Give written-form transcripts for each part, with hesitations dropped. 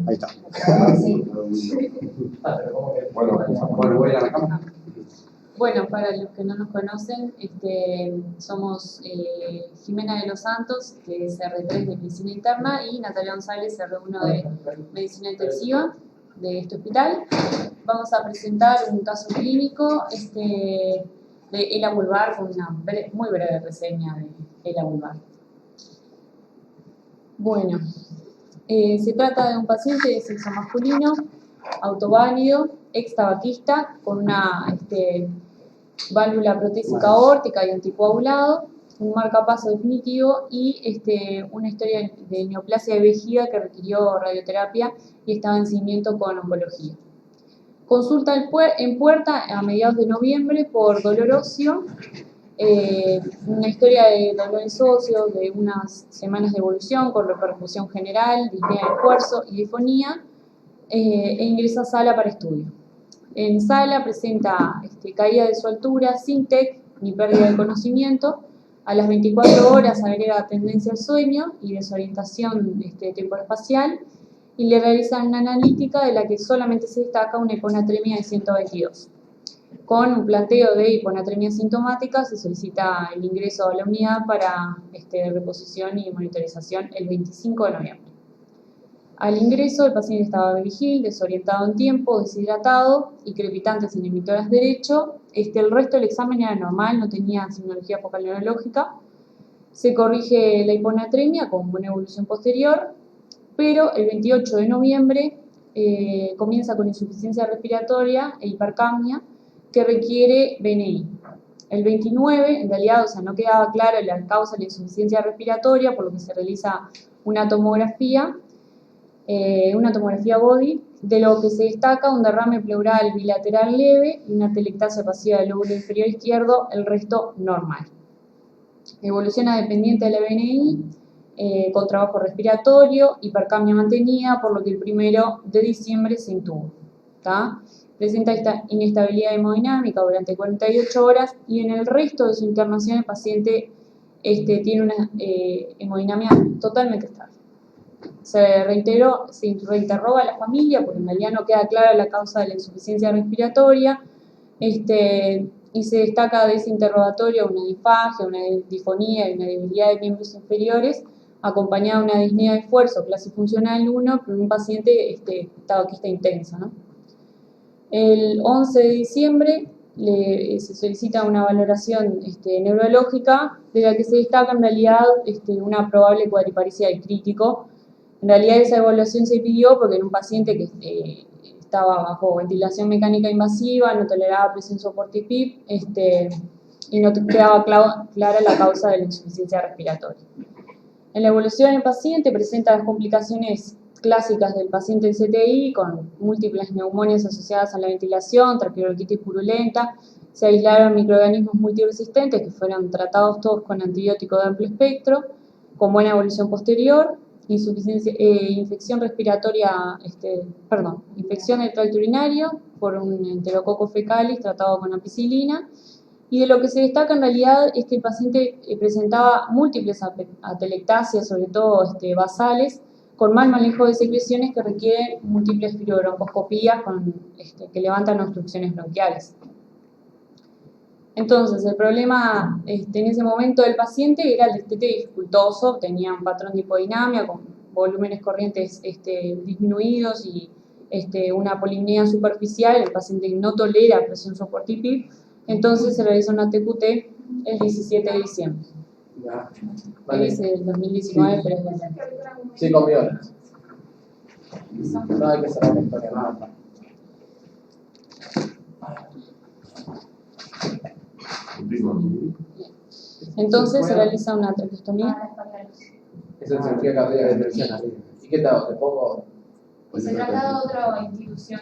Ahí está. Bueno, voy a la cámara. Bueno, para los que no nos conocen, somos Jimena de los Santos, de CR3 de Medicina Interna, y Natalia González, CR1 de Medicina Intensiva de este hospital. Vamos a presentar un caso clínico de ELA vulvar con una muy breve reseña de ELA vulvar. Bueno, se trata de un paciente de sexo masculino, autoválido, ex tabaquista, con una válvula protésica aórtica y anticoagulado, un marcapaso definitivo y una historia de neoplasia de vejiga que requirió radioterapia y estaba en seguimiento con oncología. Consulta en puerta a mediados de noviembre por dolor óseo, una historia de dolores óseos de unas semanas de evolución con repercusión general, disnea de esfuerzo y difonía, e ingresa a sala para estudio. En sala presenta caída de su altura sin TEC ni pérdida de conocimiento. A las 24 horas agrega tendencia al sueño y desorientación temporoespacial, y le realizan una analítica de la que solamente se destaca una hiponatremia de 122. Con un planteo de hiponatremia sintomática se solicita el ingreso a la unidad para reposición y monitorización el 25 de noviembre. Al ingreso, el paciente estaba vigil, desorientado en tiempo, deshidratado y crepitante sin emitoras derecho. El resto del examen era normal, no tenía signología focal neurológica. Se corrige la hiponatremia con buena evolución posterior, pero el 28 de noviembre comienza con insuficiencia respiratoria e hipercapnia que requiere BNI. El 29, en realidad, no quedaba clara la causa de la insuficiencia respiratoria, por lo que se realiza una tomografía body, de lo que se destaca un derrame pleural bilateral leve y una telectasia pasiva del lóbulo inferior izquierdo, el resto normal. Evoluciona dependiente de la BNI, con trabajo respiratorio, hipercapnia mantenida, por lo que el 1 de diciembre se intubo. Presenta esta inestabilidad hemodinámica durante 48 horas y en el resto de su internación el paciente tiene una hemodinamia totalmente estable. Se reinterroga a la familia porque en realidad no queda clara la causa de la insuficiencia respiratoria, y se destaca de ese interrogatorio una disfagia, una difonía y una debilidad de miembros inferiores, acompañada de una disnea de esfuerzo, clase funcional 1, por un paciente tabaquista intenso, ¿no? El 11 de diciembre se solicita una valoración neurológica, de la que se destaca en realidad una probable cuadriparesia del crítico. En realidad esa evaluación se pidió porque en un paciente que estaba bajo ventilación mecánica invasiva, no toleraba presión soporte PIP, y no quedaba clara la causa de la insuficiencia respiratoria. En la evolución del paciente presenta las complicaciones clásicas del paciente en CTI, con múltiples neumonias asociadas a la ventilación, traqueobronquitis purulenta. Se aislaron microorganismos multiresistentes que fueron tratados todos con antibiótico de amplio espectro, con buena evolución posterior, infección respiratoria, infección del tracto urinario por un enterococo fecalis tratado con ampicilina. Y de lo que se destaca en realidad es que el paciente presentaba múltiples atelectasias, sobre todo basales, con mal manejo de secreciones que requieren múltiples fibrobroncoscopías que levantan obstrucciones bronquiales. Entonces, el problema en ese momento del paciente era el destete dificultoso, tenía un patrón de hipodinamia con volúmenes corrientes disminuidos y una polimnia superficial. El paciente no tolera presión soporte y PIP, entonces se realiza una TQT el 17 de diciembre. Vale. Es el 2019, sí. Pero es el... 5 millones. No hay que cerrar la historia, nada. Entonces se realiza una traqueostomía. Esa es cirugía cardíaca de tensión. ¿Y qué tal? ¿Te pongo? Y se traslada a otra institución.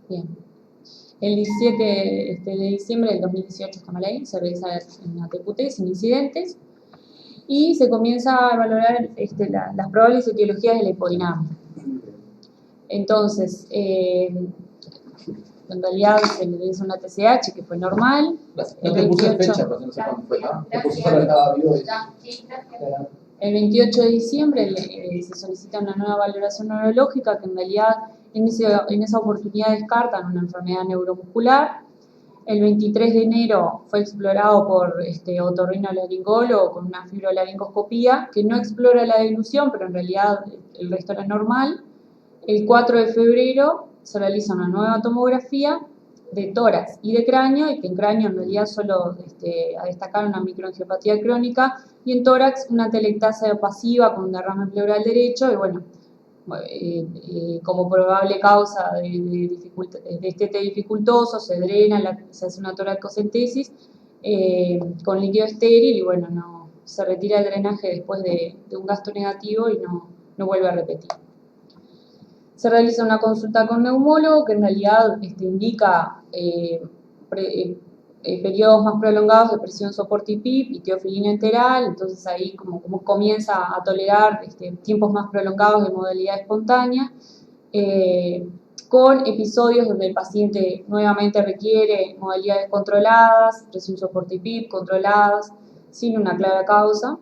Bien. El 17 de diciembre del 2018 está mal ahí, se realiza una TQT sin incidentes y se comienza a valorar las probables etiologías de la hipodinamia. Entonces, en realidad se le hizo una TSH que fue normal. No te puse fecha, porque no sé cuándo fue, ¿no? Te puse solo estaba vivo y... Sí, gracias. El 28 de diciembre se solicita una nueva valoración neurológica que en realidad en esa oportunidad descartan una enfermedad neuromuscular. El 23 de enero fue explorado por otorrinolaringólogo con una fibrolaringoscopía que no explora la dilución, pero en realidad el resto era normal. El 4 de febrero se realiza una nueva tomografía de tórax y de cráneo, y que en cráneo en realidad solo a destacar una microangiopatía crónica, y en tórax una telectasia pasiva con un derrame pleural derecho, y bueno, como probable causa de destete dificultoso, se drena, se hace una toracocentesis con líquido estéril, y bueno, no se retira el drenaje después de un gasto negativo y no vuelve a repetir. Se realiza una consulta con neumólogo que en realidad indica periodos más prolongados de presión soporte y PIP y teofilina enteral, entonces ahí como comienza a tolerar tiempos más prolongados de modalidad espontánea, con episodios donde el paciente nuevamente requiere modalidades controladas, presión soporte y PIP controladas, sin una clara causa.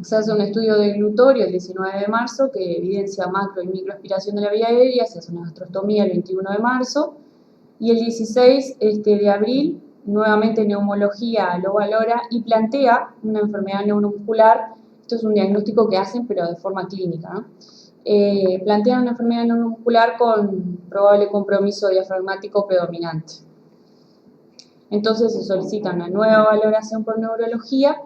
Se hace un estudio de glutorio el 19 de marzo que evidencia macro y microaspiración de la vía aérea, se hace una gastrostomía el 21 de marzo, y el 16 de abril nuevamente neumología lo valora y plantea una enfermedad neuromuscular. Esto es un diagnóstico que hacen pero de forma clínica, ¿no? Plantean una enfermedad neuromuscular con probable compromiso diafragmático predominante. Entonces se solicita una nueva valoración por neurología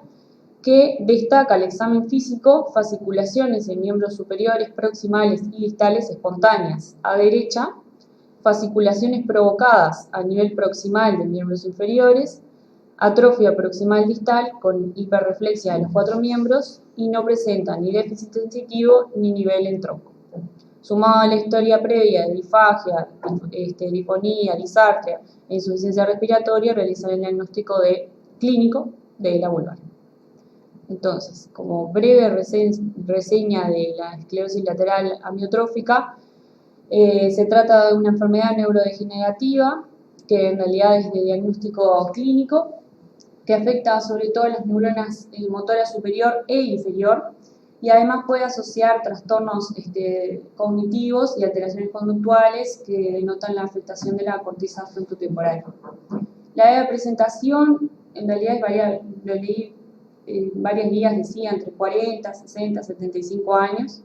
que destaca el examen físico, fasciculaciones en miembros superiores, proximales y distales espontáneas a derecha, fasciculaciones provocadas a nivel proximal de miembros inferiores, atrofia proximal distal con hiperreflexia de los 4 miembros y no presenta ni déficit sensitivo ni nivel en tronco. Sumado a la historia previa de disfagia, difonía, disartria e insuficiencia respiratoria, realizar el diagnóstico clínico de la vulvar. Entonces, como breve reseña de la esclerosis lateral amiotrófica, se trata de una enfermedad neurodegenerativa que en realidad es de diagnóstico clínico, que afecta sobre todo a las neuronas motoras superior e inferior, y además puede asociar trastornos cognitivos y alteraciones conductuales que denotan la afectación de la corteza frontotemporal. La edad de presentación en realidad es variable, lo leí varias guías decía entre 40, 60, 75 años.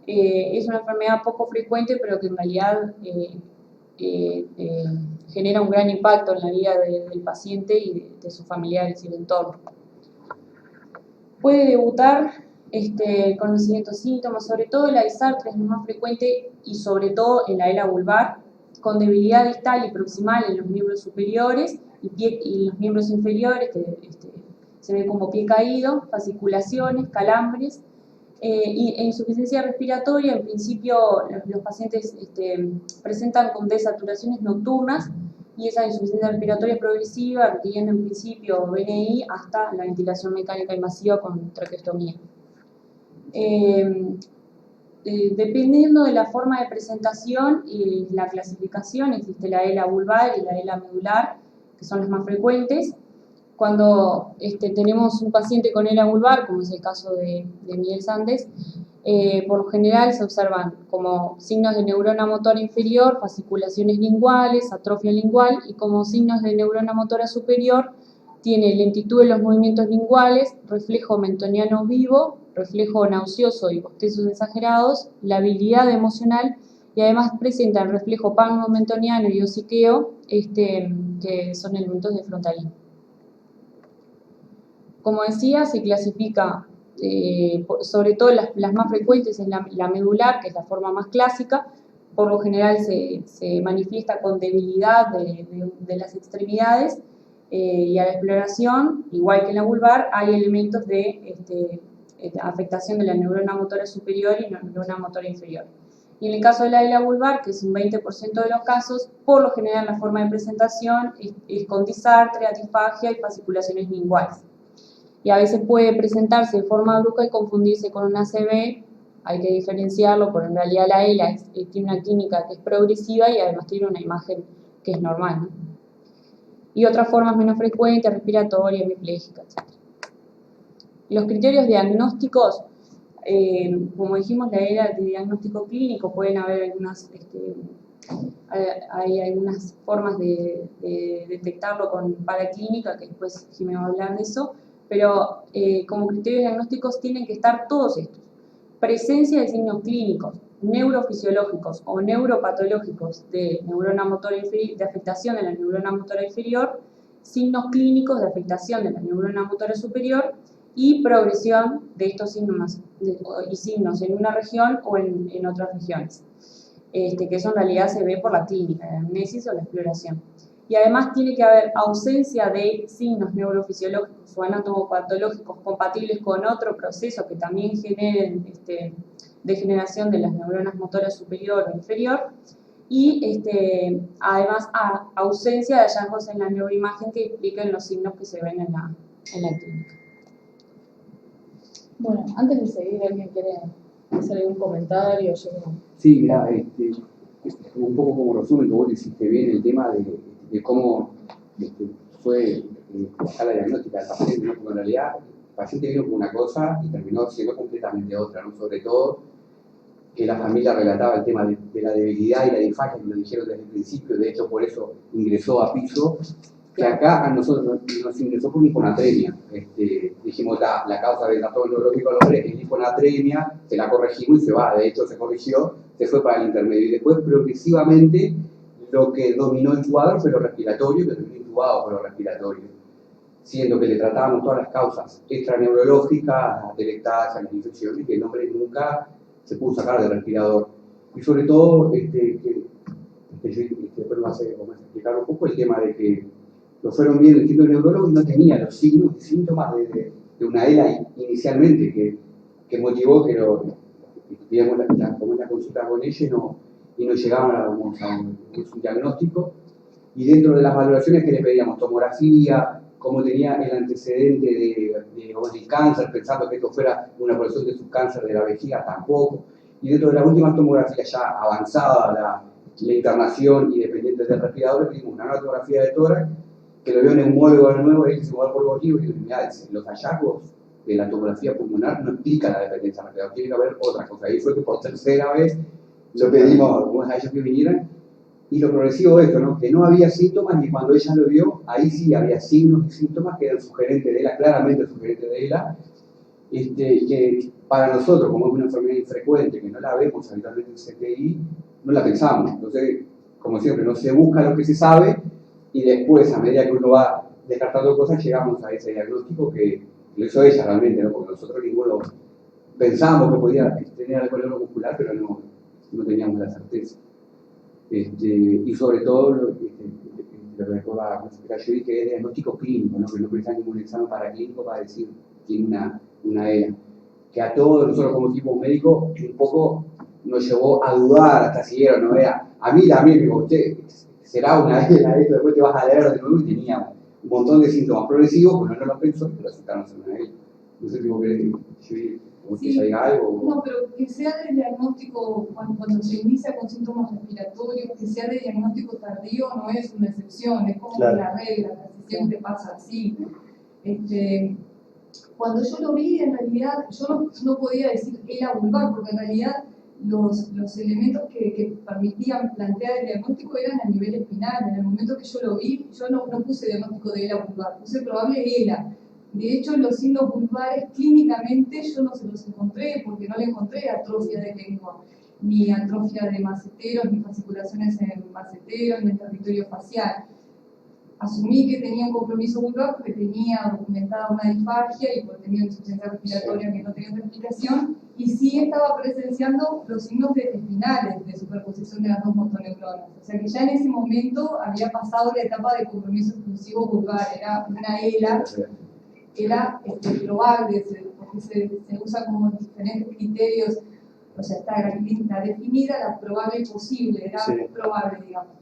Es una enfermedad poco frecuente, pero que en realidad genera un gran impacto en la vida del paciente y de sus familiares y el entorno. Puede debutar con los siguientes síntomas, sobre todo la disartria es lo más frecuente y sobre todo en la era vulvar, con debilidad distal y proximal en los miembros superiores y los miembros inferiores, que se ve como pie caído, fasciculaciones, calambres, e insuficiencia respiratoria. En principio los pacientes presentan con desaturaciones nocturnas y esa insuficiencia respiratoria progresiva, requiriendo en principio BNI hasta la ventilación mecánica invasiva con traqueostomía. Dependiendo de la forma de presentación y la clasificación, existe la ELA vulvar y la ELA medular, que son las más frecuentes. Cuando tenemos un paciente con ELA vulvar, como es el caso de Miguel Sandes, por lo general se observan como signos de neurona motora inferior, fasciculaciones linguales, atrofia lingual, y como signos de neurona motora superior tiene lentitud de los movimientos linguales, reflejo mentoniano vivo, reflejo nauseoso y bostezos exagerados, labilidad emocional, y además presenta el reflejo palmo-mentoniano y hociqueo, que son elementos de frontalismo. Como decía, se clasifica, sobre todo las más frecuentes es la medular, que es la forma más clásica. Por lo general se manifiesta con debilidad de las extremidades, y a la exploración, igual que en la vulvar, hay elementos de afectación de la neurona motora superior y la neurona motora inferior. Y en el caso de la ELA vulvar, que es un 20% de los casos, por lo general la forma de presentación es con disartria, disfagia y fasciculaciones linguales. Y a veces puede presentarse de forma brusca y confundirse con una ACV. Hay que diferenciarlo, porque en realidad la ELA tiene una clínica que es progresiva y además tiene una imagen que es normal, ¿no? Y otras formas menos frecuentes, respiratoria, hemipléjica, etc. Los criterios diagnósticos, como dijimos, la era de diagnóstico clínico, pueden haber algunas, hay algunas formas de detectarlo con paraclínica, que después Jimé va a hablar de eso, pero como criterios diagnósticos tienen que estar todos estos. Presencia de signos clínicos, neurofisiológicos o neuropatológicos de neurona motora inferior, de afectación de la neurona motora inferior, signos clínicos de afectación de la neurona motora superior y progresión de estos signos y signos en una región o en otras regiones, que eso en realidad se ve por la clínica, la amnesis o la exploración. Y además tiene que haber ausencia de signos neurofisiológicos o anatomopatológicos compatibles con otro proceso que también generen degeneración de las neuronas motoras superior o inferior, y además ausencia de hallazgos en la neuroimagen que expliquen los signos que se ven en la clínica. Bueno, antes de seguir, ¿alguien quiere hacer algún comentario? Sí, mira, un poco como resumen, que vos hiciste bien el tema de cómo fue la escala diagnóstica del paciente, ¿no? Porque en realidad el paciente vino con una cosa y terminó siendo completamente otra, ¿no? Sobre todo que la familia relataba el tema de la debilidad y la disfagia, que lo dijeron desde el principio, de hecho por eso ingresó a piso, que acá a nosotros nos ingresó por hiponatremia. Dijimos la causa del trastorno neurológico al hombre es hiponatremia, se la corregimos y se va, de hecho se corrigió, se fue para el intermedio. Y después progresivamente lo que dominó el cuadro fue lo respiratorio, que terminó intubado por lo respiratorio, siendo que le tratábamos todas las causas extraneurológicas detectadas en las infecciones y que el hombre nunca se pudo sacar del respirador. Y sobre todo, después vamos a explicar un poco el tema de que lo fueron viendo distintos neurólogos y no tenía los signos y síntomas de una ELA inicialmente, que motivó que tuviéramos la consulta con ella y no llegábamos a un diagnóstico. Y dentro de las valoraciones que le pedíamos, tomografía, cómo tenía el antecedente de cáncer, pensando que esto fuera una progresión de su cáncer de la vejiga, tampoco. Y dentro de las últimas tomografías ya avanzada la internación y dependiente del respirador, le pedimos una nueva tomografía de tórax, que lo vio neumólogo de nuevo, él se mueve por motivos y mirá, los hallazgos de la tomografía pulmonar no explican la dependencia del respirador, tiene que haber otra cosa. Ahí fue que por tercera vez lo pedimos a ellos que vinieran. Y lo progresivo es esto, ¿no? Que no había síntomas y cuando ella lo vio, ahí sí había signos y síntomas que eran sugerentes de ELA, claramente sugerentes de ELA, que para nosotros, como es una enfermedad infrecuente, que no la vemos habitualmente en CTI, no la pensamos. Entonces, como siempre, no se busca lo que se sabe y después, a medida que uno va descartando cosas, llegamos a ese diagnóstico que lo hizo ella realmente, ¿no? Porque nosotros ninguno pensábamos que podía tener algo neuromuscular, pero no teníamos la certeza. Y sobre todo lo que recuerda la explicación que es diagnóstico clínico, ¿no? Que no precisa ningún examen paraclínico para decir que tiene una ELA. Que a todos nosotros como equipo médico un poco nos llevó a dudar hasta si era o no era. A mí también me digo, usted será una ELA, esto después te vas a leer de nuevo y tenía un montón de síntomas progresivos, pero no lo pensó y resultaron ser una ELA. No sé si vos querés que se diga algo. No, pero que sea de diagnóstico, cuando se inicia con síntomas respiratorios, que sea de diagnóstico tardío no es una excepción, es como la regla, casi siempre pasa así. Cuando yo lo vi, en realidad, yo no podía decir ELA vulvar, porque en realidad los elementos que permitían plantear el diagnóstico eran a nivel espinal. En el momento que yo lo vi, yo no puse diagnóstico de ELA vulvar, puse probable ELA. De hecho, los signos vulvares clínicamente yo no se los encontré, porque no le encontré atrofia de lengua, ni atrofia de maceteros, ni fasciculaciones en maceteros, ni en territorio facial. Asumí que tenía un compromiso vulvar porque tenía documentada una disfagia y porque tenía insuficiencia respiratoria que no tenía otra explicación, y sí estaba presenciando los signos espinales de superposición de las dos motoneuronas. O sea que ya en ese momento había pasado la etapa de compromiso exclusivo vulvar, era una ELA. Era probable, porque se usa como diferentes criterios, o sea, está la clínica definida, la probable y posible, era probable, digamos.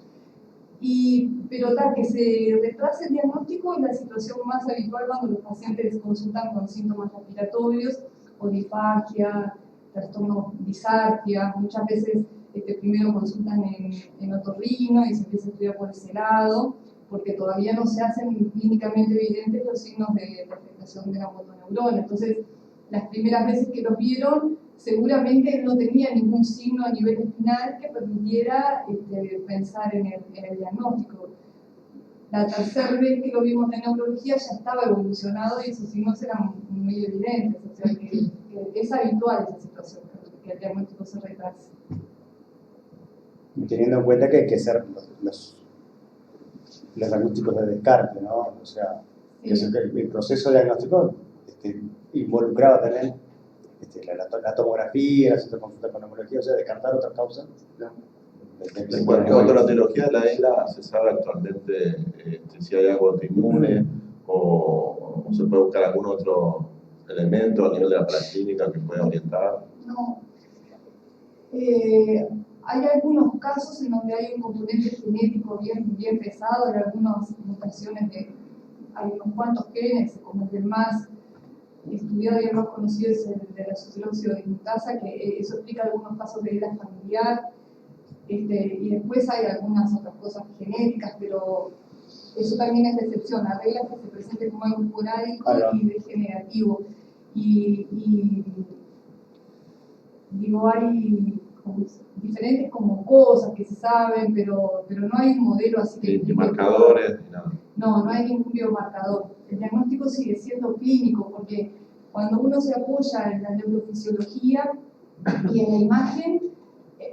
Pero que se retrase el diagnóstico es la situación más habitual cuando los pacientes consultan con síntomas respiratorios, o disfagia, trastorno disartia, muchas veces primero consultan en otorrino y se empieza a estudiar por ese lado, porque todavía no se hacen clínicamente evidentes los signos de afectación de la motoneurona. Entonces, las primeras veces que los vieron, seguramente no tenía ningún signo a nivel espinal que permitiera pensar en el diagnóstico. La tercera vez que lo vimos en neurología ya estaba evolucionado y esos signos eran muy evidentes, o sea que es habitual esa situación, que el diagnóstico se retrase. Teniendo en cuenta que hay que hacer los diagnósticos de descarte, ¿no? O sea, Sí. el proceso diagnóstico involucraba también la tomografía, la consulta con neumología, o sea, descartar otras causas. En cuanto a la etiología de la ELA, ¿se sabe actualmente si hay algo autoinmune o se puede buscar algún otro elemento a nivel de la paraclínica que pueda orientar? No. Hay algunos casos en donde hay un componente genético bien pesado, hay algunas mutaciones hay unos cuantos genes, como el más estudiado y el más conocido es el de la suceróxido dismutasa, que eso explica algunos casos de ELA familiar, y después hay algunas otras cosas genéticas, pero eso también es de excepción. La regla es que se presente como algo esporádico y degenerativo. Y digo, hay diferentes como cosas que se saben, pero no hay un modelo así que... Ni marcadores, ni nada. No hay ningún biomarcador. El diagnóstico sigue siendo clínico, porque cuando uno se apoya en la neurofisiología y en la imagen,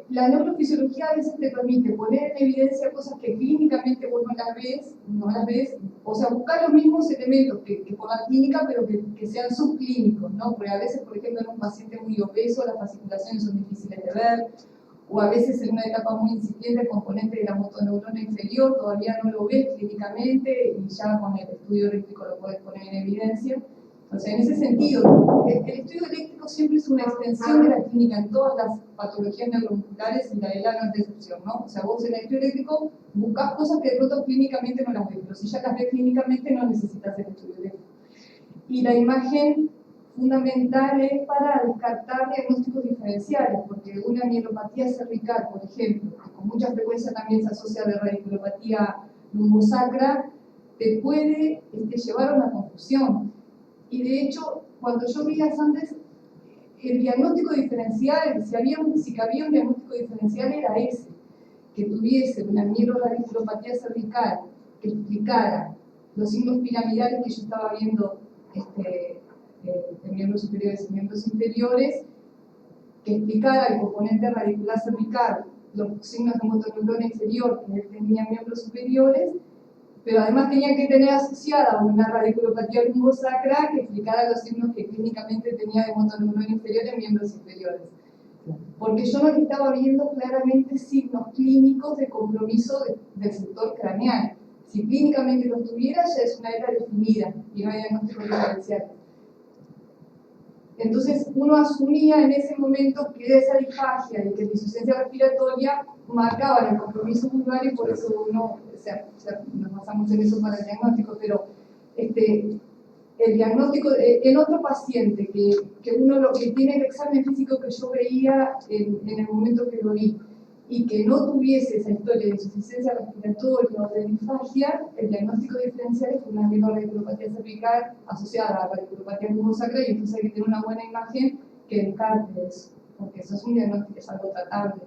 la neurofisiología a veces te permite poner en evidencia cosas que clínicamente vos no las ves, o sea, buscar los mismos elementos que por la clínica, pero que sean subclínicos, ¿no? Porque a veces, por ejemplo, en un paciente muy obeso las fasciculaciones son difíciles de ver, o a veces en una etapa muy incipiente el componente de la motoneurona inferior todavía no lo ves clínicamente y ya con el estudio eléctrico lo puedes poner en evidencia. O sea, en ese sentido, el estudio eléctrico siempre es una extensión de la clínica en todas las patologías neuromusculares y la ELA no es de excepción, ¿no? O sea, vos en el estudio eléctrico buscas cosas que de pronto clínicamente no las ves, pero si ya las ves clínicamente no necesitas el estudio eléctrico. Y la imagen fundamental es para descartar diagnósticos diferenciales, porque una mielopatía cervical, por ejemplo, que con mucha frecuencia también se asocia a la radiculopatía lumbosacra, te puede llevar a una confusión. Y de hecho, cuando yo vi a Sandes, el diagnóstico diferencial, si cabía un diagnóstico diferencial, era ese, que tuviese una mieloradiculopatía cervical que explicara los signos piramidales que yo estaba viendo de miembros superiores y miembros inferiores, que explicara el componente radicular cervical, los signos de motoneurona inferior que él tenía en miembros superiores, pero además tenía que tener asociada una radiculopatía lumbosacra que explicara los signos que clínicamente tenía de motoneurona inferior en miembros inferiores. Porque yo no le estaba viendo claramente signos clínicos de compromiso del sector craneal. Si clínicamente lo tuviera, ya es una ELA definida y no hay diagnóstico diferencial. Entonces, uno asumía en ese momento que esa disfagia y que la insuficiencia respiratoria marcaban el compromiso vulvar y por eso uno, nos basamos en eso para el diagnóstico, pero el diagnóstico en otro paciente que uno lo que tiene el examen físico que yo veía en el momento que lo vi y que no tuviese esa historia de insuficiencia respiratoria o de disfagia, el diagnóstico diferencial es una radiculopatía cervical asociada a radiculopatía lumbosacra y entonces hay que tener una buena imagen que descarte eso, porque eso es un diagnóstico, es algo tratable.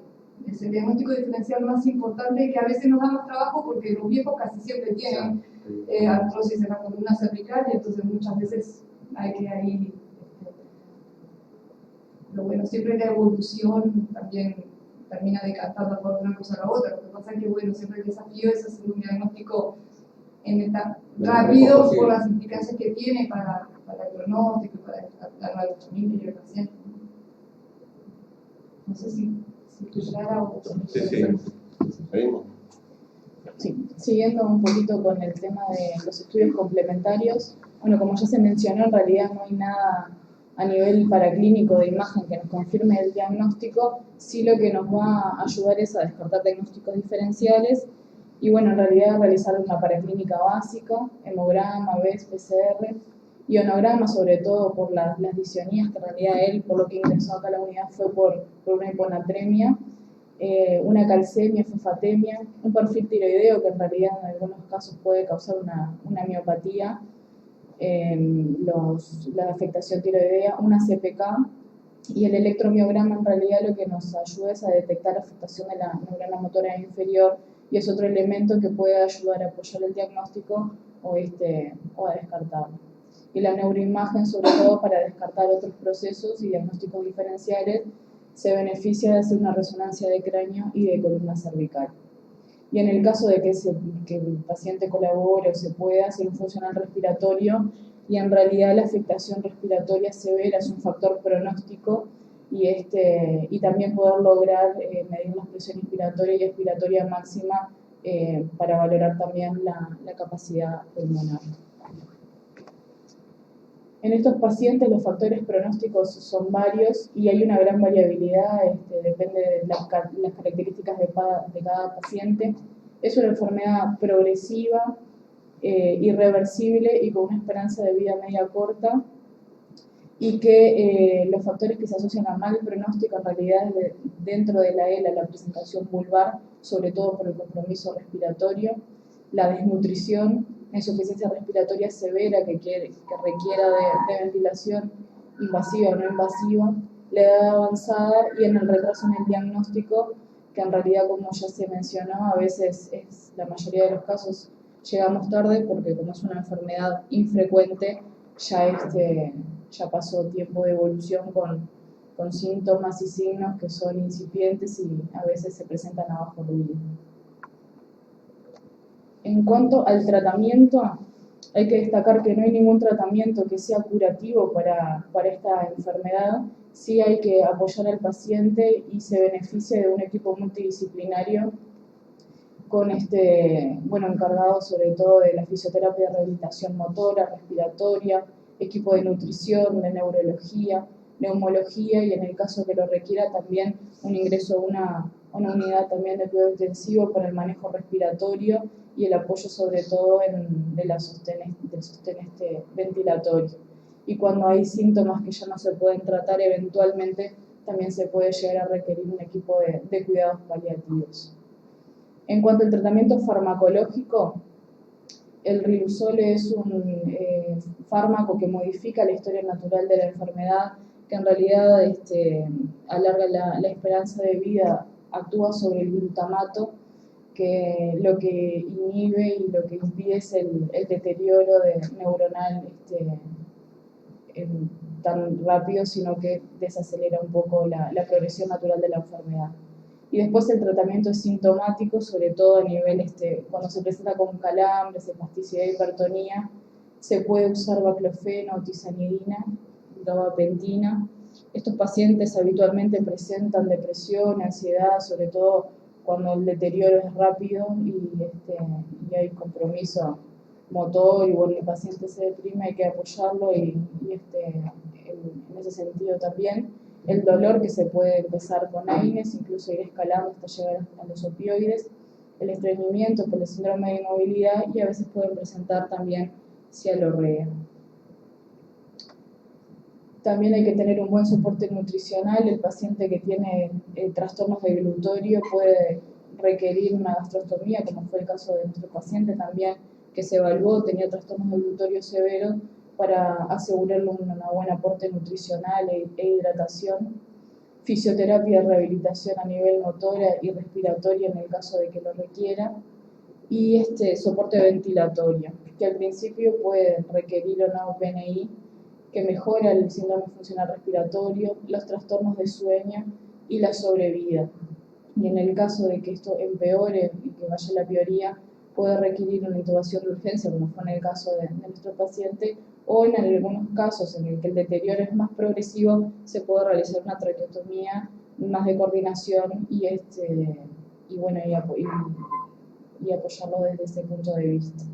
Es el diagnóstico diferencial más importante y que a veces nos da más trabajo porque los viejos casi siempre tienen artrosis en la columna cervical y entonces muchas veces hay que ahí... Pero bueno, siempre la evolución también termina decantando por una cosa a la otra. Lo que pasa es que, bueno, siempre el desafío es hacer un diagnóstico rápido por las implicancias que tiene para el pronóstico, para la familia y el paciente. No sé si Clara o... Sí. Seguimos. Sí, siguiendo un poquito con el tema de los estudios complementarios, bueno, como ya se mencionó, en realidad no hay nada a nivel paraclínico de imagen que nos confirme el diagnóstico, sí lo que nos va a ayudar es a descartar diagnósticos diferenciales y bueno, en realidad realizar una paraclínica básica, hemograma, BES, PCR, ionograma sobre todo por las disionías que en realidad él, por lo que ingresó acá a la unidad fue por una hiponatremia, una calcemia, fosfatemia, un perfil tiroideo que en realidad en algunos casos puede causar una miopatía, la afectación tiroidea, una CPK, y el electromiograma en realidad lo que nos ayuda es a detectar afectación de la neurona motora inferior, y es otro elemento que puede ayudar a apoyar el diagnóstico o a descartarlo. Y la neuroimagen, sobre todo para descartar otros procesos y diagnósticos diferenciales, se beneficia de hacer una resonancia de cráneo y de columna cervical. Y en el caso de que el paciente colabore o se pueda hacer un funcional respiratorio, y en realidad la afectación respiratoria severa es un factor pronóstico, y también poder lograr medir la presión inspiratoria y expiratoria máxima para valorar también la capacidad pulmonar. En estos pacientes los factores pronósticos son varios y hay una gran variabilidad, depende de las características de cada paciente. Es una enfermedad progresiva, irreversible y con una esperanza de vida media corta, y que los factores que se asocian a mal pronóstico en realidad es dentro de la ELA, la presentación vulvar, sobre todo por el compromiso respiratorio, la desnutrición, la insuficiencia respiratoria severa que requiera de ventilación invasiva o no invasiva, la edad avanzada y en el retraso en el diagnóstico, que en realidad, como ya se mencionó, a veces la mayoría de los casos llegamos tarde porque como es una enfermedad infrecuente, ya pasó tiempo de evolución con síntomas y signos que son incipientes y a veces se presentan a bajo ruido. En cuanto al tratamiento, hay que destacar que no hay ningún tratamiento que sea curativo para esta enfermedad. Sí hay que apoyar al paciente y se beneficia de un equipo multidisciplinario encargado sobre todo de la fisioterapia de rehabilitación motora, respiratoria, equipo de nutrición, de neurología, neumología y en el caso que lo requiera también un ingreso a una unidad también de cuidado intensivo para el manejo respiratorio y el apoyo sobre todo del sostén ventilatorio. Y cuando hay síntomas que ya no se pueden tratar, eventualmente también se puede llegar a requerir un equipo de cuidados paliativos. En cuanto al tratamiento farmacológico, el riluzole es un fármaco que modifica la historia natural de la enfermedad, que en realidad alarga la esperanza de vida, actúa sobre el glutamato, que lo que inhibe y lo que impide es el deterioro neuronal tan rápido, sino que desacelera un poco la progresión natural de la enfermedad. Y después el tratamiento es sintomático, sobre todo a nivel, cuando se presenta con calambres, espasticidad y hipertonía, se puede usar baclofeno o tizanidina, gabapentina. Estos pacientes habitualmente presentan depresión, ansiedad, sobre todo cuando el deterioro es rápido y hay compromiso motor y bueno, el paciente se deprime, hay que apoyarlo en ese sentido también. El dolor que se puede empezar con AINES, incluso ir escalando hasta llegar a los opioides, el estreñimiento por el síndrome de inmovilidad y a veces pueden presentar también cialorrea. También hay que tener un buen soporte nutricional. El paciente que tiene trastornos de glutorio puede requerir una gastrostomía, como fue el caso de nuestro paciente también, que se evaluó, tenía trastornos de glutorio severos, para asegurarle un buen aporte nutricional e hidratación. Fisioterapia de rehabilitación a nivel motora y respiratoria en el caso de que lo requiera. Y soporte ventilatorio, que al principio puede requerir o no PNI, que mejora el síndrome funcional respiratorio, los trastornos de sueño y la sobrevida. Y en el caso de que esto empeore y que vaya a la pioría, puede requerir una intubación de urgencia, como fue en el caso de nuestro paciente, o en algunos casos en el que el deterioro es más progresivo, se puede realizar una traqueotomía más de coordinación y apoyarlo desde ese punto de vista.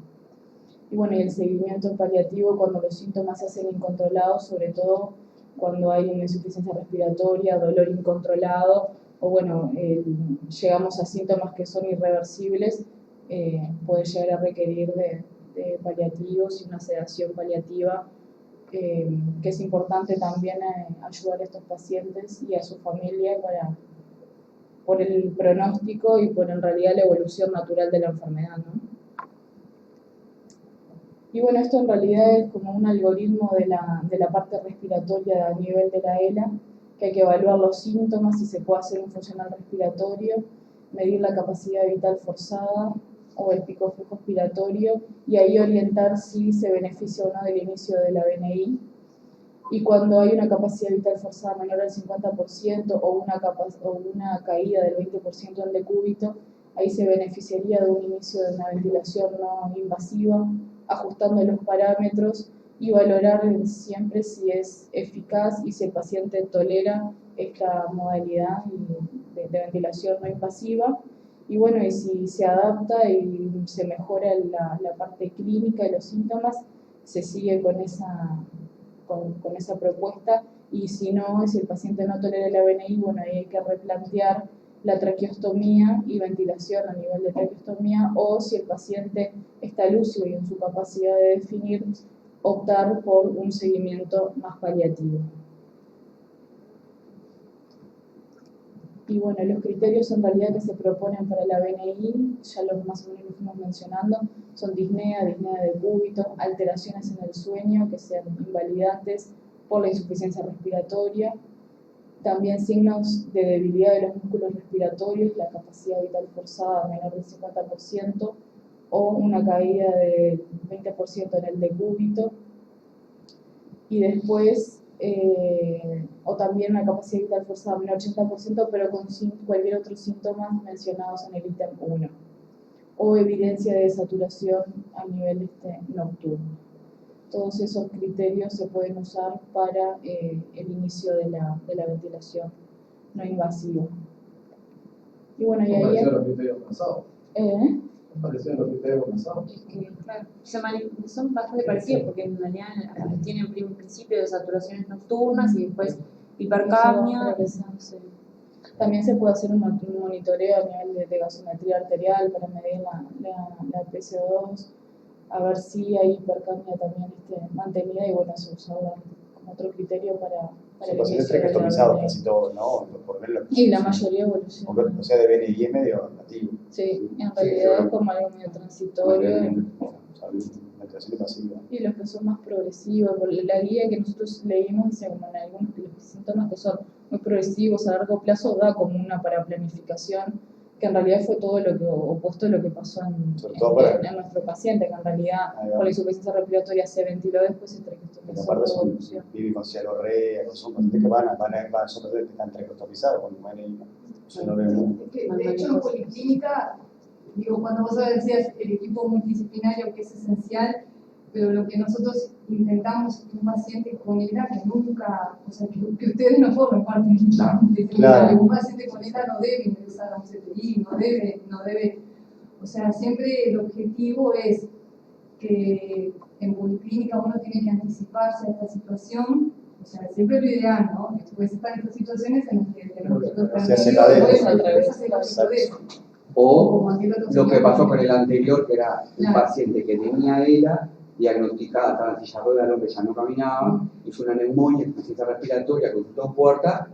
Y bueno, y el seguimiento paliativo cuando los síntomas se hacen incontrolados, sobre todo cuando hay una insuficiencia respiratoria, dolor incontrolado, o bueno, llegamos a síntomas que son irreversibles, puede llegar a requerir de paliativos y una sedación paliativa, que es importante también ayudar a estos pacientes y a su familia por el pronóstico y por en realidad la evolución natural de la enfermedad, ¿no? Y bueno, esto en realidad es como un algoritmo de la parte respiratoria a nivel de la ELA, que hay que evaluar los síntomas, si se puede hacer un funcional respiratorio, medir la capacidad vital forzada o el pico flujo expiratorio, y ahí orientar si se beneficia o no del inicio de la BNI. Y cuando hay una capacidad vital forzada menor al 50% o una caída del 20% en decúbito, ahí se beneficiaría de un inicio de una ventilación no invasiva, ajustando los parámetros y valorar siempre si es eficaz y si el paciente tolera esta modalidad de ventilación no invasiva. Y bueno, y si se adapta y se mejora la parte clínica de los síntomas, se sigue con esa propuesta, y si no, si el paciente no tolera la BNI, bueno, ahí hay que replantear la traqueostomía y ventilación a nivel de traqueostomía, o si el paciente está lúcido y en su capacidad de definir, optar por un seguimiento más paliativo. Y bueno, los criterios en realidad que se proponen para la BNI, ya los más o menos los fuimos mencionando, son disnea de decúbito, alteraciones en el sueño que sean invalidantes por la insuficiencia respiratoria, también signos de debilidad de los músculos respiratorios, la capacidad vital forzada menor del 50% o una caída del 20% en el decúbito, y después o también una capacidad vital forzada menor del 80%, pero con cualquier otro síntoma mencionados en el ítem 1, o evidencia de saturación a nivel nocturno. Todos esos criterios se pueden usar para el inicio de la ventilación no invasiva. Y bueno, y ahí... pareció los criterios pasados. Parecían los criterios pasados. Es que, claro, son bastante parecidos porque en realidad tienen un principio de saturaciones nocturnas y después hipercapnia. También se puede hacer un monitoreo a nivel de gasometría arterial para medir la PCO2, a ver si hay hipercapnia también mantenida, y bueno, se usa como otro criterio para el pacientes traqueostomizados casi todos, ¿no? Por verlo. Y la mayoría evoluciona. O sea, de BNI es medio nativo. Sí, en realidad es como algo medio transitorio. Y los que son más progresivos, por la guía que nosotros leímos dice como en algunos de los síntomas que son muy progresivos a largo plazo, da como una paraplanificación, que en realidad fue todo lo que opuesto a lo que pasó en nuestro paciente, que en realidad por la insuficiencia respiratoria se ventiló después y traqueostomizó la evolución. Viven con cialorrea, son pacientes que son pacientes que están traqueostomizados con BNI. De hecho, en policlínica, digo, cuando vos decías el equipo multidisciplinario que es esencial, pero lo que nosotros intentamos es que un paciente con ELA que nunca, o sea, que ustedes no formen parte del equipo multidisciplinario, un paciente con ELA no debe ingresar a un CTI, no debe, o sea, siempre el objetivo es que en policlínica uno tiene que anticiparse a esta situación, o sea, siempre lo ideal, ¿no? Después están estas situaciones en las que tenemos que o lo que pasó con el anterior, que era un paciente que tenía ELA, diagnosticada, estaba en silla de ruedas, el hombre ya no caminaba, hizo una neumonía, insuficiencia respiratoria, consultó en puerta,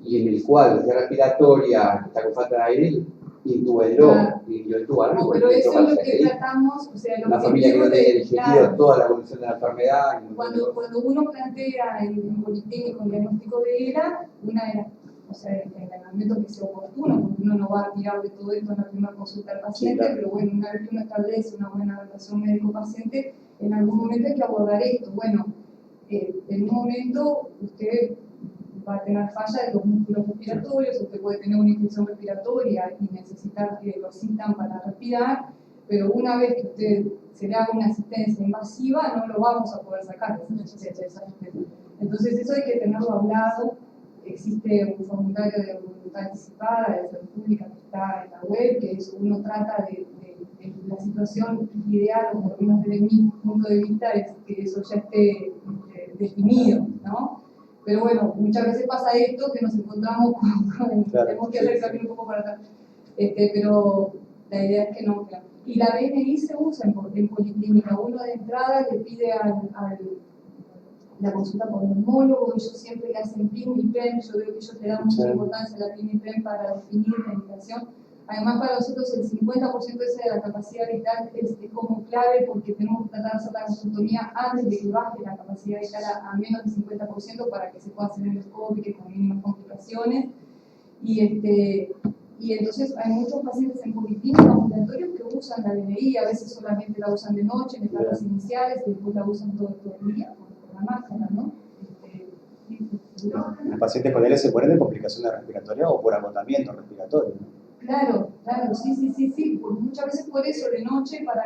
y en el cual la respiratoria está con falta de aire, intubó algo. No, pero eso es lo que tratamos, o sea, una familia que no tenía digerido toda la evolución de la enfermedad. Cuando uno plantea en policlínico un diagnóstico de ELA, una de las, o sea, en el momento que sea oportuno, porque uno no va a tirar de todo esto en la primera consulta al paciente, sí, claro. Pero bueno, una vez que uno establece una buena relación médico-paciente, en algún momento hay que abordar esto. Bueno, en un momento usted va a tener falla de los músculos respiratorios, usted puede tener una infección respiratoria y necesitar que lo citan para respirar, pero una vez que usted se le haga una asistencia invasiva, no lo vamos a poder sacar. Entonces eso hay que tenerlo hablado. Existe un formulario de voluntad anticipada de salud pública que está en la web, que eso uno trata de la situación ideal, o por lo menos desde mi punto de vista, es que eso ya esté definido, ¿no? Pero bueno, muchas veces pasa esto, que nos encontramos con claro, tenemos que hacer el camino un poco para atrás, pero la idea es que no, claro. Y la BNI se usa en policlínica, uno de entrada le pide la consulta con el neumólogo, ellos siempre le hacen PIN y PEN, yo veo que ellos le dan mucha importancia a la PIN y PEN para definir la indicación. Además, para nosotros el 50% ese de la capacidad vital es como clave porque tenemos que tratar de hacer la gastrostomía antes de que baje la capacidad vital a menos del 50% para que se pueda hacer endoscópica con mínimas complicaciones. Y entonces hay muchos pacientes en policlínicos ambulatorios que usan la DNI, a veces solamente la usan de noche en etapas iniciales y después la usan todo el día con la máscara, ¿no? ¿Los pacientes con él se mueren de complicaciones respiratorias o por agotamiento respiratorio? Claro, sí. Muchas veces por eso de noche para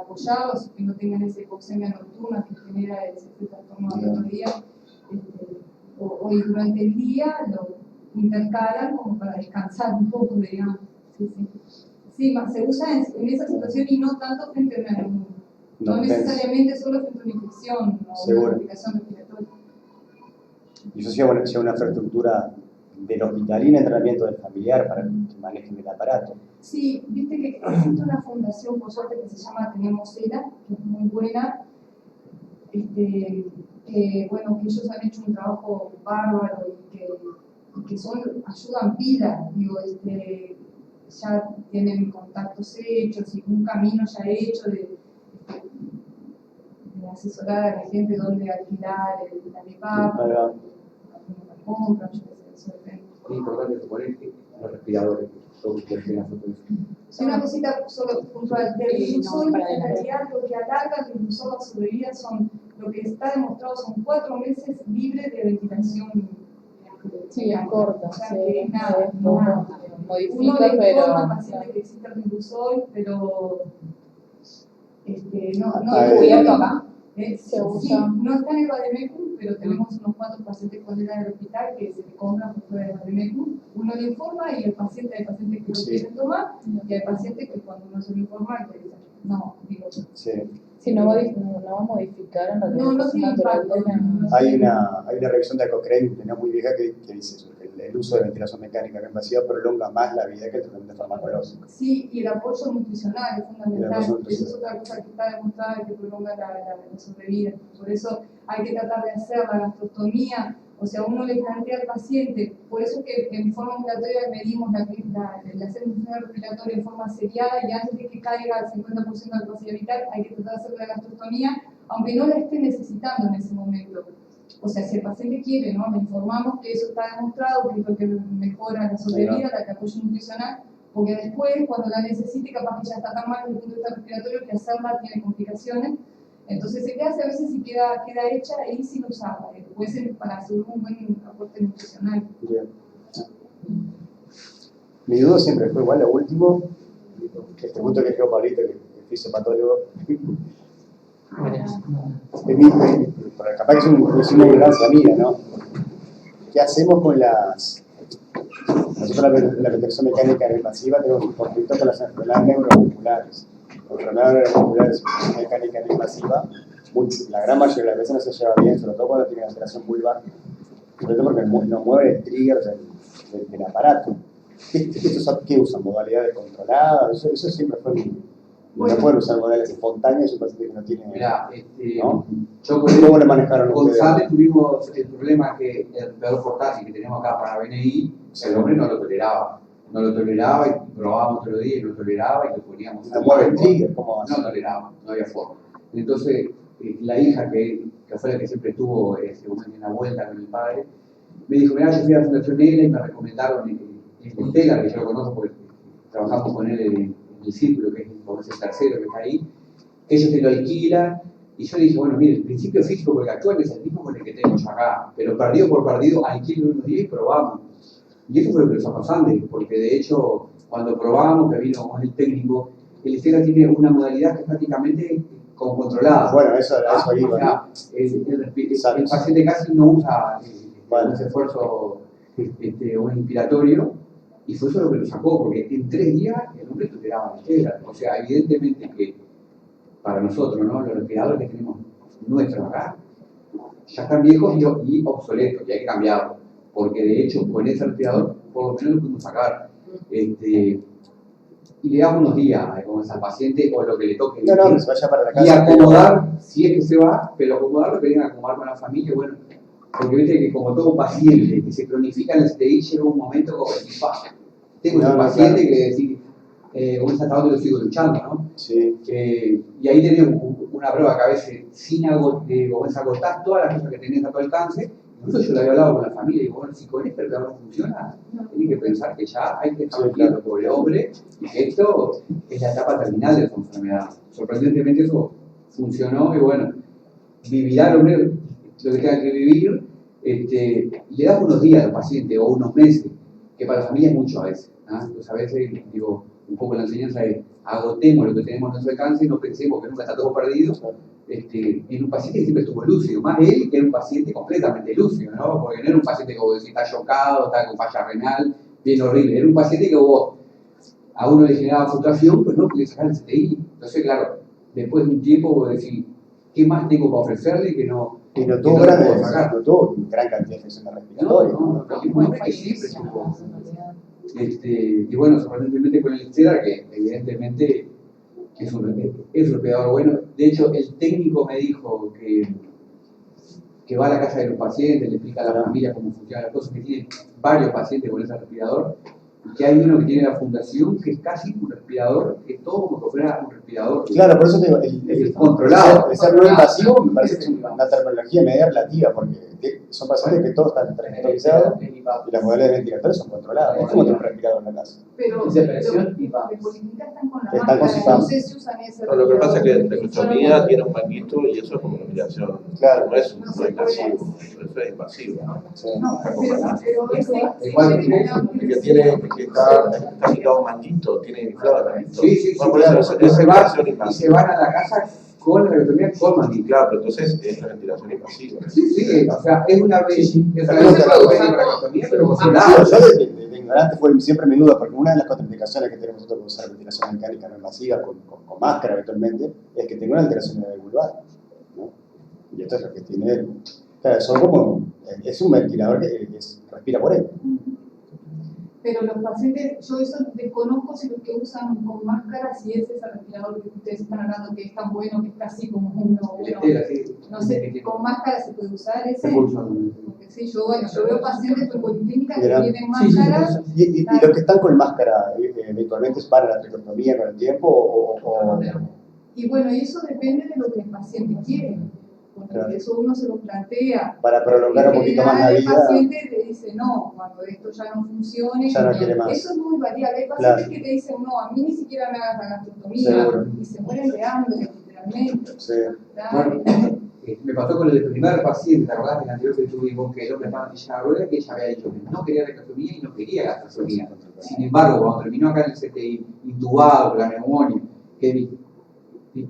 apoyarlos, que no tengan esa hipoxemia nocturna que genera ese trastorno al otro día, o durante el día lo intercalan como para descansar un poco, digamos. Sí, se usa en esa situación y no tanto frente a una neumonía. No necesariamente solo frente a una infección o una complicación respiratoria. Y eso lleva una infraestructura del hospital y un entrenamiento del familiar para que manejen el aparato. Sí, viste que existe una fundación, por suerte, que se llama Tenemos ELA, que es muy buena, que ellos han hecho un trabajo bárbaro y que ayudan pila, digo, ya tienen contactos hechos y un camino ya hecho de asesorar a la gente dónde alquilar la LEPAP, la compra, yo qué sé, eso depende. Es importante suponer que los respiradores, todos ustedes tienen fotos de eso. Sí, una cosita solo puntual, del difusor, en realidad lo que alarga el difusor, la sobrevida son, lo que está demostrado son 4 meses libres de ventilación. Sí, es corta, o sea, sí, que es nada, modifica, uno le pero informa al paciente que existe el difusor, pero no cubierto acá. Se usa. Sí, no está en el Vademecum, pero tenemos unos 4 pacientes con él en el hospital que se le compran por fuera del Vademecum. Uno le informa y el paciente, hay pacientes que lo quieren tomar y hay pacientes que cuando uno se lo informa le dicen, no, digo. Sí, no va a modificar en realidad. No tiene impacto. Hay una revisión de Cochrane, no muy vieja, que dice eso, que el uso de ventilación mecánica no invasiva prolonga más la vida que el tratamiento farmacológico. Sí, y el apoyo nutricional es fundamental. Eso es otra cosa que está demostrada que prolonga la sobrevida. Por eso hay que tratar de hacer la gastrostomía. O sea, uno le plantea al paciente, por eso que en forma ambulatoria medimos la función respiratoria en forma seriada y antes de que caiga el 50% de la capacidad vital hay que tratar de hacer la gastrostomía, aunque no la esté necesitando en ese momento. O sea, si el paciente quiere, ¿no? Le informamos que eso está demostrado, que es lo que mejora la sobrevida, la apoyo nutricional, porque después, cuando la necesite, capaz que ya está tan mal desde el punto de vista respiratorio que hacerla tiene complicaciones. Entonces se hace a veces y queda hecha y sin usarla, puede ser para hacer un buen aporte nutricional. Bien. Mi duda siempre fue igual, lo último, este punto que dijo Pablito, que es fisiopatólogo, capaz que es una ignorancia mía, ¿no? ¿Qué hacemos con nosotros la ventilación mecánica invasiva tenemos un conflicto con las enfermedades neuromusculares? Las enfermedades neuromusculares mecánica invasiva, la gran mayoría de las veces no se lleva bien, sobre todo cuando tiene alteración vulvar, sobre todo porque no mueve el trigger del aparato. ¿Qué usan? ¿Modalidades controladas? Eso siempre fue mi... No pueden usar modalidades espontáneas, un paciente que no tiene... Mirá, ¿no? ¿Cómo le manejaron ustedes? González tuvimos el problema que el respirador portátil que tenemos acá para BNI, el hombre no lo toleraba. No lo toleraba y probábamos otro día y no lo toleraba y lo poníamos... ¿No mueve el trigger? ¿Cómo hace? No toleraba, no había forma. Entonces, la hija que fue la que siempre estuvo en la vuelta con el padre, me dijo, mirá, yo fui a la Fundación Negra y me recomendaron el Telar, que yo lo conozco porque trabajamos con él en el círculo, que es el tercero que está ahí, ellos te lo alquilan, y yo le dije, bueno, mire, el principio físico porque actual es el mismo con el que tengo yo acá, pero partido por partido, alquilo unos días y probamos. Y eso fue lo que nos pasó Andes, porque de hecho, cuando probábamos, que vino el técnico, el Estela tiene una modalidad que es prácticamente controlada. Bueno, eso iba. El paciente casi no usa ese esfuerzo o inspiratorio, y fue eso lo que lo sacó, porque en 3 días el hombre toleraba la Estela. O sea, evidentemente que para nosotros, ¿no? Los respiradores que tenemos nuestros acá, ya están viejos y obsoletos, y hay que cambiarlos. Porque de hecho, con ese respirador, por lo menos lo pudimos sacar. Y y le damos unos días como es al paciente o lo que le toque. No, que se vaya para la casa. Y acomodar, si es que se va, pero acomodar lo que tengan que acomodar con la familia, bueno, porque viste que como todo paciente que se cronifica en el STI llega un momento como decir, tengo un paciente que le decís, como es hasta dónde lo sigo luchando, ¿no? Sí. Y ahí tenés una prueba que a veces sin agotar todas las cosas que tenés a tu alcance. Incluso yo lo había hablado con la familia y digo, bueno, si con esto el no funciona, tenés que pensar que ya hay que estar quieto, pobre hombre, y que esto es la etapa terminal de su enfermedad. Sorprendentemente eso funcionó y bueno, vivirá el hombre lo que tenga que vivir, le das unos días al paciente o unos meses, que para la familia es mucho a veces. Entonces a veces, digo, un poco la enseñanza es agotemos lo que tenemos a nuestro alcance y no pensemos que nunca está todo perdido. En un paciente que siempre estuvo lúcido, más él que era un paciente completamente lúcido, ¿no? Porque no era un paciente que vos decís está chocado, está con falla renal, bien horrible, era un paciente que vos a uno le generaba fluctuación, pues no podía sacar el CTI. Entonces, claro, después de un tiempo vos decís, ¿qué más tengo para ofrecerle que no? Y no tuvo gran cantidad de infecciones respiratorias. No, que siempre tuvo. Y bueno, sorprendentemente con el Icera, que evidentemente es un respirador bueno. De hecho, el técnico me dijo que va a la casa de los pacientes, le explica a la familia cómo funcionan las cosas, que tiene varios pacientes con ese respirador, y que hay uno que tiene la fundación, que es casi un respirador, que es todo como que fuera un respirador. Claro, por eso te digo, el controlado. El ser no invasivo me parece que es una terminología media relativa, porque son pacientes que todos están tranquilizados y las modalidades ventilatorias son controladas. Es como tener un respirador en la casa. Pero de presión y va. de policlínica están con la Están con máscara, su no sé si usan ese No, lo que pasa es que la respirador. traqueostomía tiene un manguito y eso es como una humillación. Claro. No es un invasivo, eso es invasivo. Sí. No, pero eso El que tiene, el que está picado un manguito, tiene inflado el manguito. Sí, Bueno, por claro. eso Y es se ventilación y invasiva. se van a la casa con la traqueotomía con mandíbula. Claro, pero entonces es la ventilación invasiva. Sí, o sea, es una vez, Sí. es una traqueotomía, pero controlada. Yo de ignorante fue siempre mi duda, porque una de las contraindicaciones que tenemos nosotros con usar ventilación mecánica no invasiva, con máscara eventualmente, es que tenga una alteración de la vulvar, ¿no? Y esto es lo que tiene él. Claro, son como, es un ventilador que respira por él. Pero los pacientes, yo eso desconozco si los que usan con máscara, si es ese respirador que ustedes están hablando que es tan bueno, que está así como uno. No sé, con máscara se puede usar ese. Porque sí, yo veo pacientes en policlínica que tienen máscara. Y los que están con máscara, eventualmente es para la traqueotomía con el tiempo o Y bueno, y eso depende de lo que el paciente quiere. Porque claro. eso uno se lo plantea. Para prolongar un poquito más la vida. El paciente te dice, no, cuando esto ya no funcione, Ya no quiere más. eso es muy variable. Hay pacientes Claro. que te dicen, no, a mí ni siquiera me hagas la gastrotomía, Seguro. y se mueren de hambre, literalmente. Sí. Claro. Bueno, me pasó con el primer paciente, ¿te acordás del anterior que tuvimos, que el hombre estaba en silla de ruedas, que ella había dicho que no quería traqueotomía y no quería gastrotomía. Sin embargo, cuando terminó acá en el CTI, intubado con la neumonía, que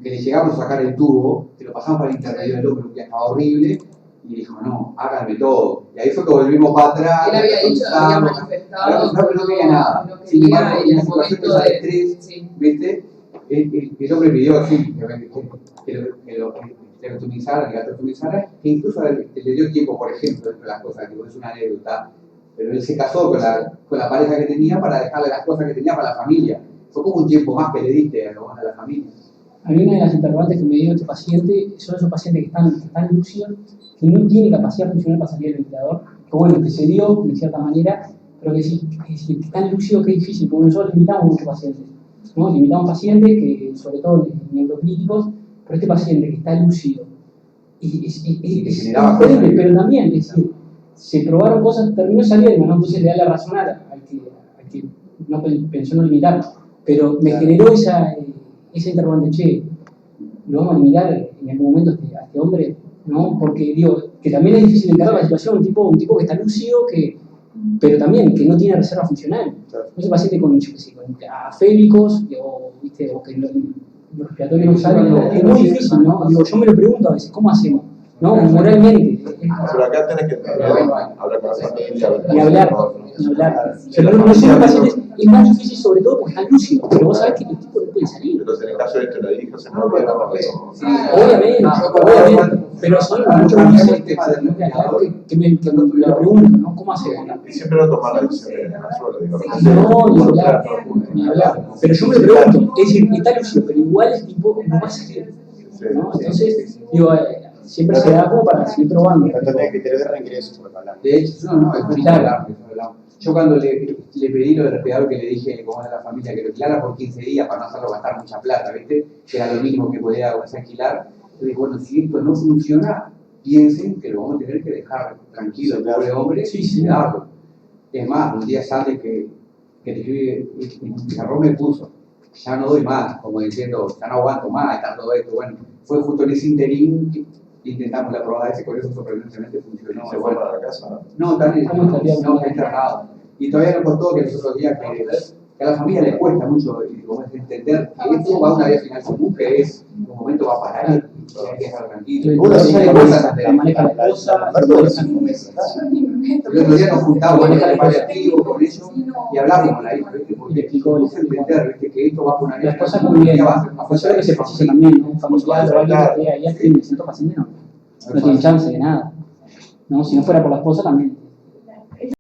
le llegamos a sacar el tubo, se lo pasamos para el intermedio del hombro, que estaba horrible, y dijo, no, háganme todo. Y ahí fue que volvimos para atrás. Él había dicho, había manifestado. No quería nada. No Sin quería, embargo, y en la el situación momento de de. estrés, Sí. ¿viste? El hombre pidió así, que lo gastrotomizara, que incluso le dio tiempo, por ejemplo, de las cosas, digo, es una anécdota, pero él se casó con la pareja que tenía para dejarle las cosas que tenía para la familia. Fue como un tiempo más que le diste a la familia. A mí una de las interrogantes que me dio este paciente son esos pacientes que están lúcidos, que no tienen capacidad funcional para salir del ventilador, que bueno, que se dio de cierta manera, pero que sí, que están lúcidos que es difícil, porque nosotros limitamos muchos pacientes, ¿no? Limitamos pacientes que, sobre todo neurocríticos, pero este paciente que está lúcido, es increíble, pero también, es decir, se probaron cosas, terminó saliendo, ¿no? Entonces le da la razón al que no pensó no limitar, pero me generó esa interrogante, che, lo vamos a limitar en algún momento a este hombre, ¿no? Porque digo, que también es difícil encarar la situación, un tipo que está lúcido, pero también que no tiene reserva funcional. Ese paciente con afébicos, o que los respiratorios no salen, es muy difícil, ¿no? Digo, yo me lo pregunto a veces, ¿cómo hacemos? ¿No? Moralmente. Pero acá tenés que hablar con la familia. Ni hablar. Pero no son pacientes, es más difícil sobre todo porque están lúcidos, pero vos sabés que el tipo pueden salir. Pero en el caso de este, la hija se No, mueve, sí. Obviamente, pero son muchos que dicen que me pregunto, ¿no? ¿Cómo hacemos? y siempre no tomar la decisión de la suerte, digo, No, ni hablar. Pero yo me pregunto, es decir, está lúcido, pero igual el tipo no va a salir, ¿no? Entonces, digo, siempre se da como para seguir probando. Entonces, el criterio de reingreso, por hablar. De hecho, no, es claro. Yo cuando le pedí lo del respirador que le dije como a la familia que lo alquilara por 15 días para no hacerlo gastar mucha plata, ¿viste? Que era lo mismo que podía alquilar. Yo dije, bueno, si esto no funciona, piensen que lo vamos a tener que dejar tranquilo, el pobre hombre, y cuidarlo. Es más, un día sale que te escribe, y Garrón me puso, ya no doy más, como diciendo, ya no aguanto más, está todo esto. Bueno, fue justo en ese interín que intentamos la probada ese, con eso sorprendentemente funcionó. ¿Se fue para la casa? No, también no, está internado. Y todavía nos costó que los otros días que a la familia le cuesta mucho entender que esto va a una vía final común, que es en un momento va a parar y hay que estar tranquilo. Uno sale de maneja la esposa, el otro día nos juntamos en el paliativo con ellos y hablamos con la hija, ¿viste? Porque tenemos que entender, ¿viste? Que esto va por una vía las cosas muy bien. va a ser más Pues es lo que se precisa también, ¿no? Un familiar o alguien que esté ahí al fin, me siento paciente, no tiene chance de nada. ¿No? Si no fuera por la esposa también.